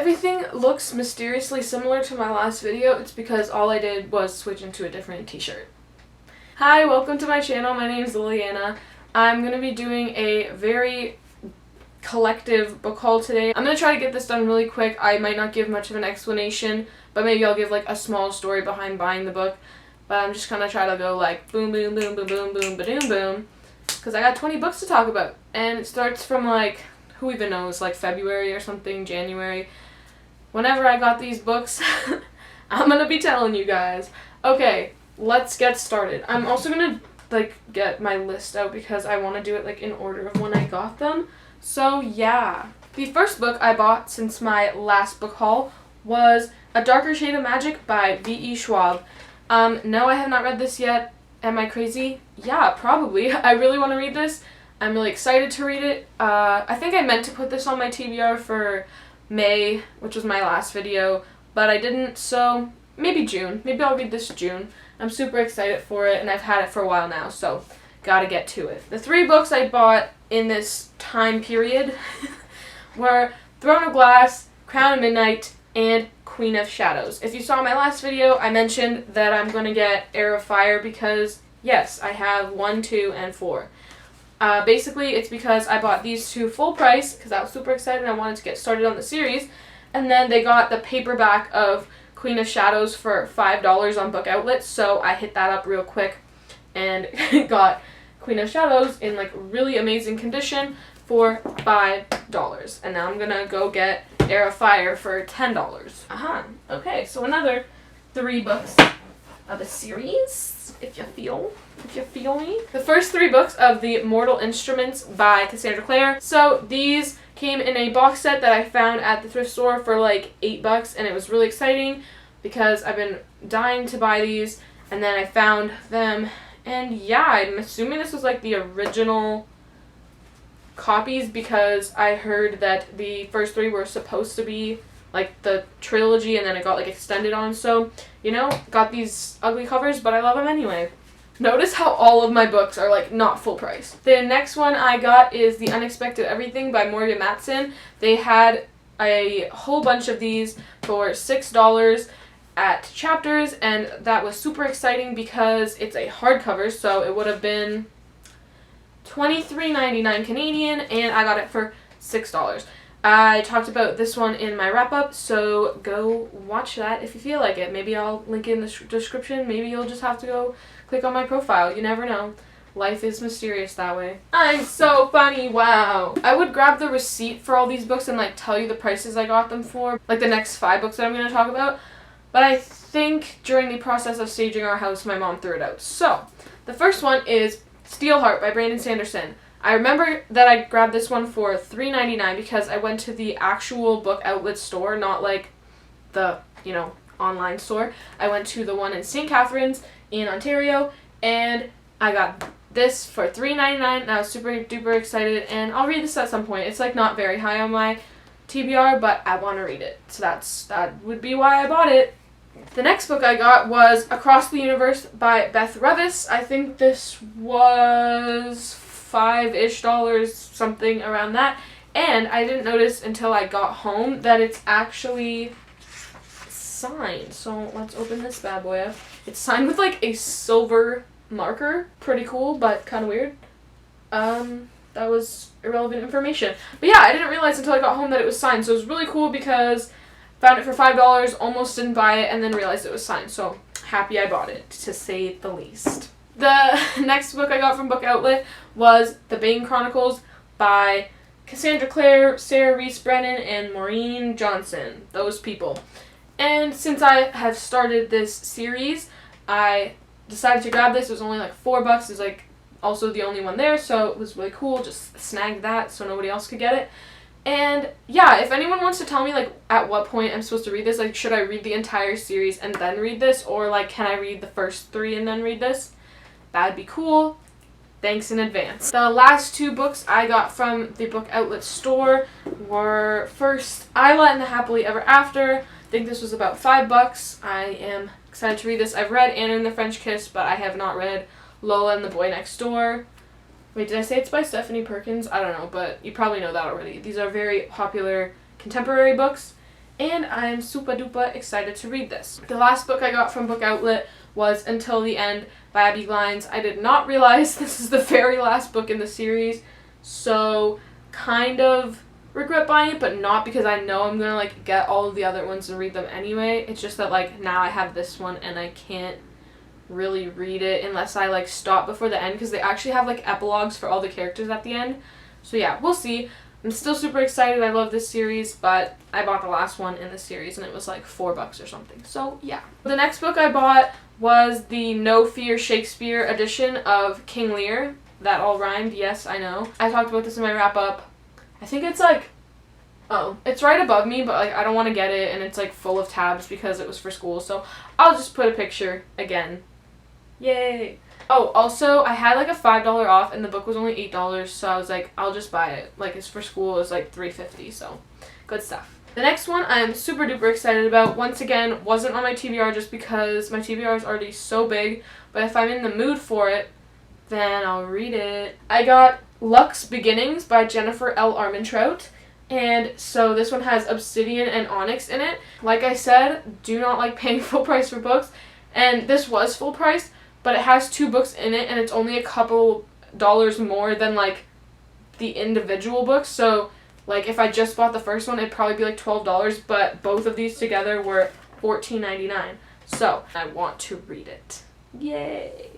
everything looks mysteriously similar to my last video, it's because all I did was switch into a different t-shirt. Hi, welcome to my channel. My name is Liliana. I'm going to be doing a very collective book haul today. I'm going to try to get this done really quick. I might not give much of an explanation, but maybe I'll give like a small story behind buying the book. But I'm just going to try to go like boom, boom, boom, boom, boom, boom, ba-doom, boom. Because I got 20 books to talk about. And it starts from like, who even knows, like February or something, January. Whenever I got these books, I'm going to be telling you guys. Okay, let's get started. I'm also going to like get my list out because I want to do it like in order of when I got them. So yeah. The first book I bought since my last book haul was A Darker Shade of Magic by V.E. Schwab. No, I have not read this yet. Am I crazy? Yeah, probably. I really want to read this. I'm really excited to read it. I think I meant to put this on my TBR for May, which was my last video, but I didn't, so maybe June. Maybe I'll read this June. I'm super excited for it, and I've had it for a while now, so gotta get to it. The 3 books I bought in this time period were Throne of Glass, Crown of Midnight, and Queen of Shadows. If you saw my last video, I mentioned that I'm going to get Heir of Fire because, yes, I have 1, 2, and 4. Basically, it's because I bought these 2 full price because I was super excited and I wanted to get started on the series. And then they got the paperback of Queen of Shadows for $5 on Book Outlet, so I hit that up real quick and got Queen of Shadows in like really amazing condition for $5. And now I'm gonna go get Heir of Fire for $10. Okay, so another 3 books of a series, if you feel me. The first 3 books of the Mortal Instruments by Cassandra Clare. So these came in a box set that I found at the thrift store for like $8, and it was really exciting because I've been dying to buy these, and then I found them, and yeah, I'm assuming this was like the original copies because I heard that the first 3 were supposed to be like the trilogy and then it got like extended on, so you know, got these ugly covers, but I love them anyway. Notice how all of my books are like not full price. The next one I got is The Unexpected Everything by Morgan Matson. They had a whole bunch of these for $6 at Chapters, and that was super exciting because it's a hardcover, so it would have been $23.99 Canadian, and I got it for $6. I talked about this one in my wrap-up, so go watch that if you feel like it. Maybe I'll link it in the description. Maybe you'll just have to go click on my profile. You never know. Life is mysterious that way. I'm so funny, wow. I would grab the receipt for all these books and like tell you the prices I got them for, like the next 5 books that I'm going to talk about, but I think during the process of staging our house, my mom threw it out. So, the first one is Steelheart by Brandon Sanderson. I remember that I grabbed this one for $3.99 because I went to the actual Book Outlet store, not like the, you know, online store. I went to the one in St. Catharines in Ontario, and I got this for $3.99, and I was super duper excited, and I'll read this at some point. It's like not very high on my TBR, but I want to read it, so that would be why I bought it. The next book I got was Across the Universe by Beth Revis. I think this was $5-ish, something around that. And I didn't notice until I got home that it's actually signed. So let's open this bad boy up. It's signed with like a silver marker. Pretty cool, but kind of weird. That was irrelevant information. But yeah, I didn't realize until I got home that it was signed. So it was really cool because found it for $5, almost didn't buy it, and then realized it was signed. So happy I bought it, to say the least. The next book I got from Book Outlet was The Bane Chronicles by Cassandra Clare, Sarah Reese Brennan, and Maureen Johnson. Those people. And since I have started this series, I decided to grab this. It was only like $4. It was like also the only one there, so it was really cool. Just snagged that so nobody else could get it. And yeah, if anyone wants to tell me like at what point I'm supposed to read this, like should I read the entire series and then read this, or like can I read the first 3 and then read this? That'd be cool. Thanks in advance. The last 2 books I got from the Book Outlet store were first Isla and the Happily Ever After. I think this was about $5. I am excited to read this. I've read Anna and the French Kiss, but I have not read Lola and the Boy Next Door. Wait, did I say it's by Stephanie Perkins? I don't know, but you probably know that already. These are very popular contemporary books, and I am super duper excited to read this. The last book I got from Book Outlet was Until the End by Abby Glines. I did not realize this is the very last book in the series, so kind of regret buying it, but not because I know I'm gonna like get all of the other ones and read them anyway. It's just that like now I have this one and I can't really read it unless I like stop before the end, because they actually have like epilogues for all the characters at the end. So yeah, we'll see. I'm still super excited. I love this series, but I bought the last one in the series and it was like $4 or something. So yeah. The next book I bought was the No Fear Shakespeare edition of King Lear. That all rhymed, yes, I know. I talked about this in my wrap up. I think it's like, oh, it's right above me, but like I don't want to get it, and it's like full of tabs because it was for school, so I'll just put a picture again. Yay! Oh, also, I had like a $5 off and the book was only $8, so I was like, I'll just buy it. Like, it's for school, it's like $3.50, so good stuff. The next one I'm super duper excited about. Once again, wasn't on my TBR just because my TBR is already so big, but if I'm in the mood for it, then I'll read it. I got Luck's Beginnings by Jennifer L. Armentrout. And so this one has obsidian and onyx in it. Like I said, do not like paying full price for books. And this was full price, but it has 2 books in it and it's only a couple dollars more than like the individual books. So like if I just bought the first one, it'd probably be like $12, but both of these together were $14.99. So I want to read it. Yay!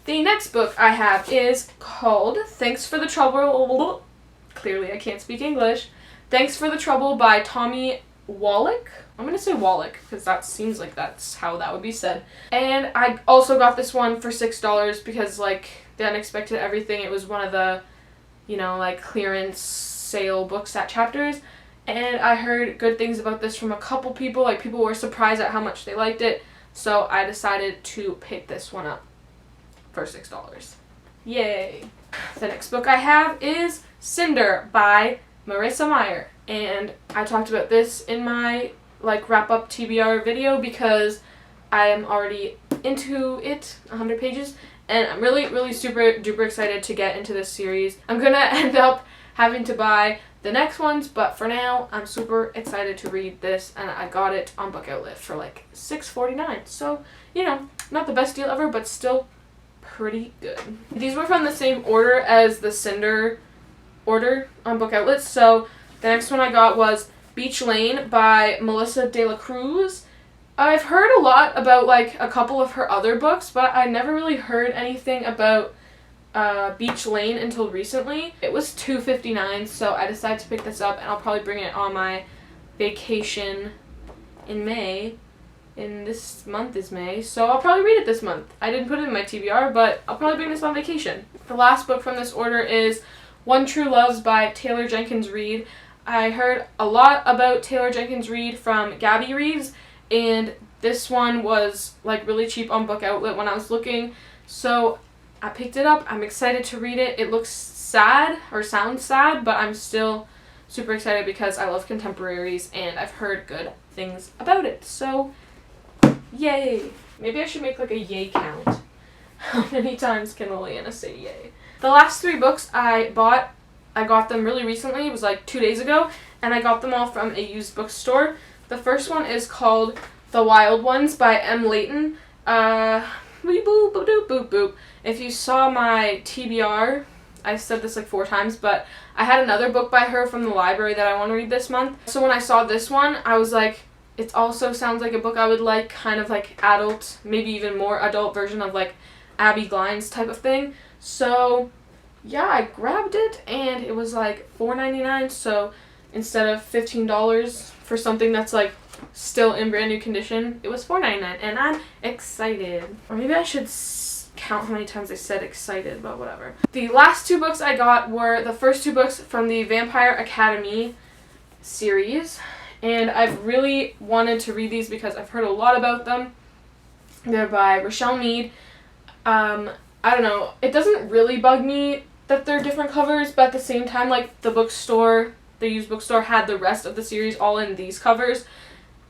The next book I have is called Thanks for the Trouble. Clearly I can't speak English. Thanks for the Trouble by Tommy Wallach. I'm going to say Wallach because that seems like that's how that would be said. And I also got this one for $6 because like the unexpected everything. It was one of the, you know, like clearance sale books at Chapters. And I heard good things about this from a couple people. Like people were surprised at how much they liked it. So I decided to pick this one up for $6. Yay! The next book I have is Cinder by Marissa Meyer, and I talked about this in my like wrap up TBR video because I am already into it, 100 pages, and I'm really super duper excited to get into this series. I'm gonna end up having to buy the next ones, but for now I'm super excited to read this, and I got it on Book Outlet for like $6.49, so you know, not the best deal ever, but still pretty good. These were from the same order as the Cinder order on Book Outlet, so the next one I got was Beach Lane by Melissa De La Cruz. I've heard a lot about like a couple of her other books, but I never really heard anything about Beach Lane until recently. It was $2.59, so I decided to pick this up, and I'll probably bring it on my vacation in May. And this month is May, so I'll probably read it this month. I didn't put it in my TBR, but I'll probably bring this on vacation. The last book from this order is One True Loves by Taylor Jenkins Reid. I heard a lot about Taylor Jenkins Reid from Gabby Reads, and this one was like really cheap on Book Outlet when I was looking, so I picked it up. I'm excited to read it. It looks sad, or sounds sad, but I'm still super excited because I love contemporaries and I've heard good things about it, so yay! Maybe I should make like a yay count. How many times can Liliana say yay? The last 3 books I bought, I got them really recently. It was like 2 days ago, and I got them all from a used bookstore. The first one is called The Wild Ones by M. Layton. Boop, boop, boop, boop, boop. If you saw my TBR, I said this like 4 times, but I had another book by her from the library that I want to read this month. So when I saw this one, I was like, it also sounds like a book I would like, kind of like adult, maybe even more adult version of like Abby Glines type of thing. So yeah, I grabbed it and it was like $4.99, so instead of $15 for something that's like still in brand new condition, it was $4.99, and I'm excited. Or maybe I should count how many times I said excited, but whatever. The last 2 books I got were the first 2 books from the Vampire Academy series. And I've really wanted to read these because I've heard a lot about them. They're by Rochelle Mead. I don't know, it doesn't really bug me that they're different covers, but at the same time, like, the bookstore, the used bookstore, had the rest of the series all in these covers.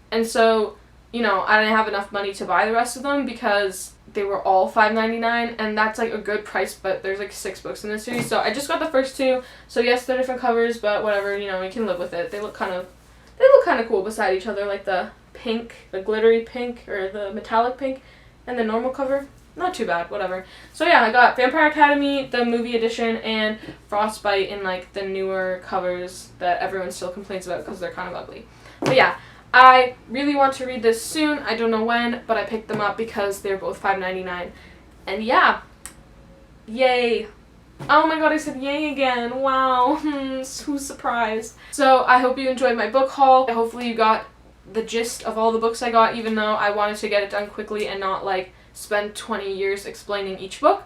And so, you know, I didn't have enough money to buy the rest of them because they were all $5.99, and that's like a good price, but there's like 6 books in this series. So I just got the first 2. So yes, they're different covers, but whatever, you know, we can live with it. They look kind of They look kind of cool beside each other, like the pink, the glittery pink, or the metallic pink, and the normal cover. Not too bad, whatever. So yeah, I got Vampire Academy, the movie edition, and Frostbite in like the newer covers that everyone still complains about because they're kind of ugly. But yeah, I really want to read this soon. I don't know when, but I picked them up because they're both $5.99. And yeah, yay. Oh my god, I said yay again. Wow, who's surprised? So I hope you enjoyed my book haul. Hopefully you got the gist of all the books I got, even though I wanted to get it done quickly and not like spend 20 years explaining each book.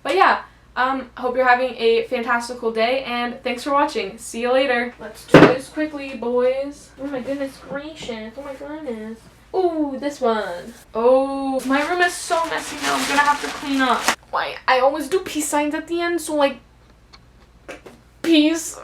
But yeah, hope you're having a fantastical day, and thanks for watching. See you later. Let's do this quickly, boys. Oh my goodness gracious. Oh my goodness. Ooh, this one. Oh, my room is so messy now. I'm gonna have to clean up. Why? I always do peace signs at the end, so like, peace.